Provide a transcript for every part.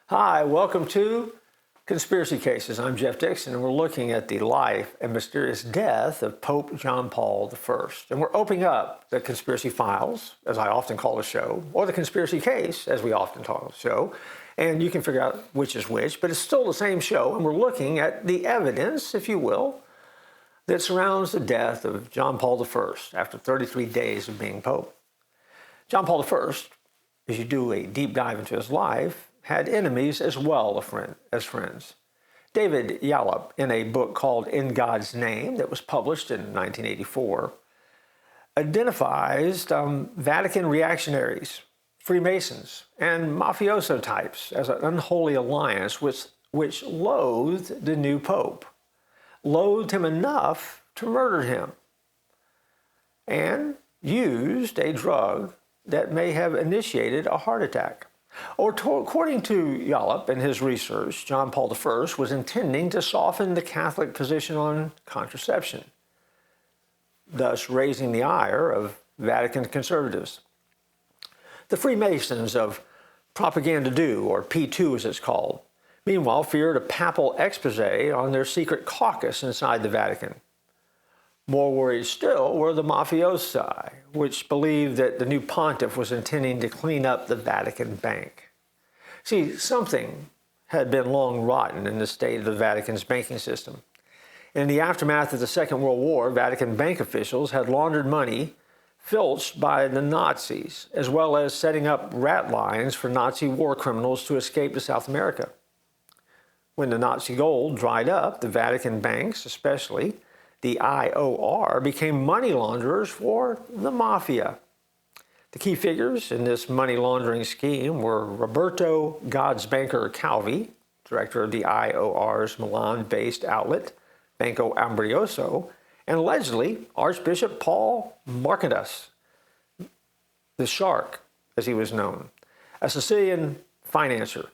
Hi, welcome to Conspiracy Cases. I'm Jeff Dixon, and we're looking at the life and mysterious death of Pope John Paul I. And we're opening up the conspiracy files, as I often call the show, or the conspiracy case, as we often call the show. And you can figure out which is which, but it's still the same show. And we're looking at the evidence, if you will, that surrounds the death of John Paul I after 33 days of being Pope. John Paul I, as you do a deep dive into his life, had enemies as well as friends. David Yallop, in a book called In God's Name that was published in 1984, identifies Vatican reactionaries, Freemasons, and mafioso types as an unholy alliance which loathed the new pope, loathed him enough to murder him, and used a drug that may have initiated a heart attack. According to Yallop and his research, John Paul I was intending to soften the Catholic position on contraception, thus raising the ire of Vatican conservatives. The Freemasons of Propaganda Do, or P2 as it's called, meanwhile feared a papal expose on their secret caucus inside the Vatican. More worried still were the mafiosi, which believed that the new pontiff was intending to clean up the Vatican bank. See, something had been long rotten in the state of the Vatican's banking system. In the aftermath of the Second World War, Vatican bank officials had laundered money filched by the Nazis, as well as setting up rat lines for Nazi war criminals to escape to South America. When the Nazi gold dried up, the Vatican banks, especially the IOR, became money launderers for the mafia. The key figures in this money laundering scheme were Roberto God's Banker Calvi, director of the IOR's Milan-based outlet, Banco Ambrioso, and allegedly Archbishop Paul Marcinus, the Shark, as he was known, a Sicilian financier.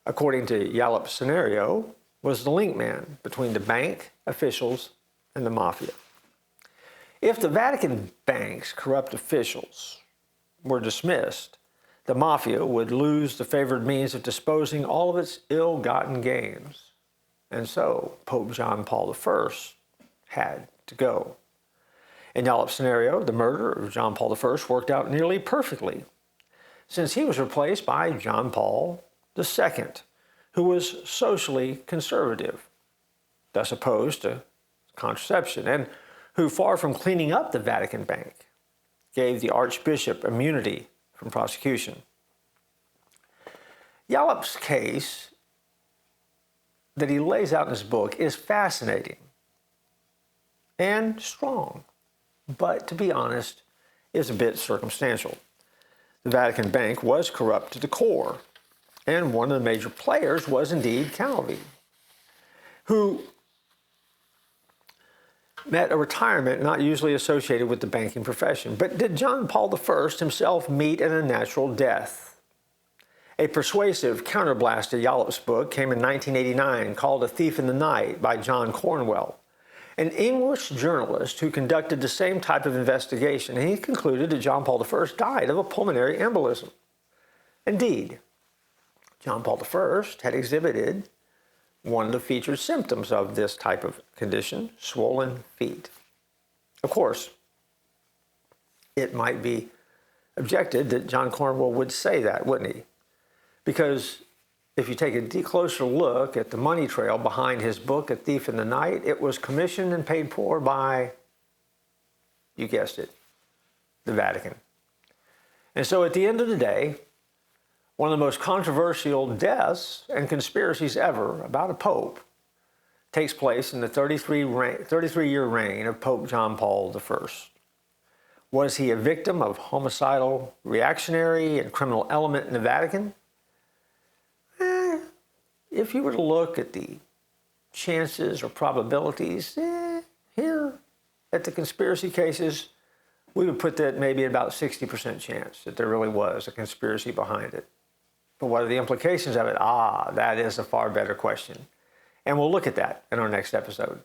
According to Yallop's scenario, was the link man between the bank officials and the mafia. If the Vatican bank's corrupt officials were dismissed, the mafia would lose the favored means of disposing all of its ill-gotten gains. And so Pope John Paul I had to go. In Yallop's scenario, the murder of John Paul I worked out nearly perfectly, since he was replaced by John Paul II, who was socially conservative, thus opposed to contraception, and who, far from cleaning up the Vatican bank, gave the Archbishop immunity from prosecution. Yallop's case that he lays out in his book is fascinating and strong, but to be honest, is a bit circumstantial. The Vatican bank was corrupt to the core, and one of the major players was indeed Calvi, who met a retirement not usually associated with the banking profession. But did John Paul I himself meet an unnatural death? A persuasive counterblast to Yallop's book came in 1989 called A Thief in the Night by John Cornwell, an English journalist who conducted the same type of investigation, and he concluded that John Paul I died of a pulmonary embolism. Indeed, John Paul I had exhibited one of the featured symptoms of this type of condition, swollen feet. Of course, it might be objected that John Cornwell would say that, wouldn't he? Because if you take a closer look at the money trail behind his book, A Thief in the Night, it was commissioned and paid for by, you guessed it, the Vatican. And so at the end of the day, one of the most controversial deaths and conspiracies ever about a pope takes place in the 33-year reign of Pope John Paul I. Was he a victim of homicidal, reactionary, and criminal element in the Vatican? If you were to look at the chances or probabilities, here at the conspiracy cases, we would put that maybe at about 60% chance that there really was a conspiracy behind it. But what are the implications of it? That is a far better question. And we'll look at that in our next episode.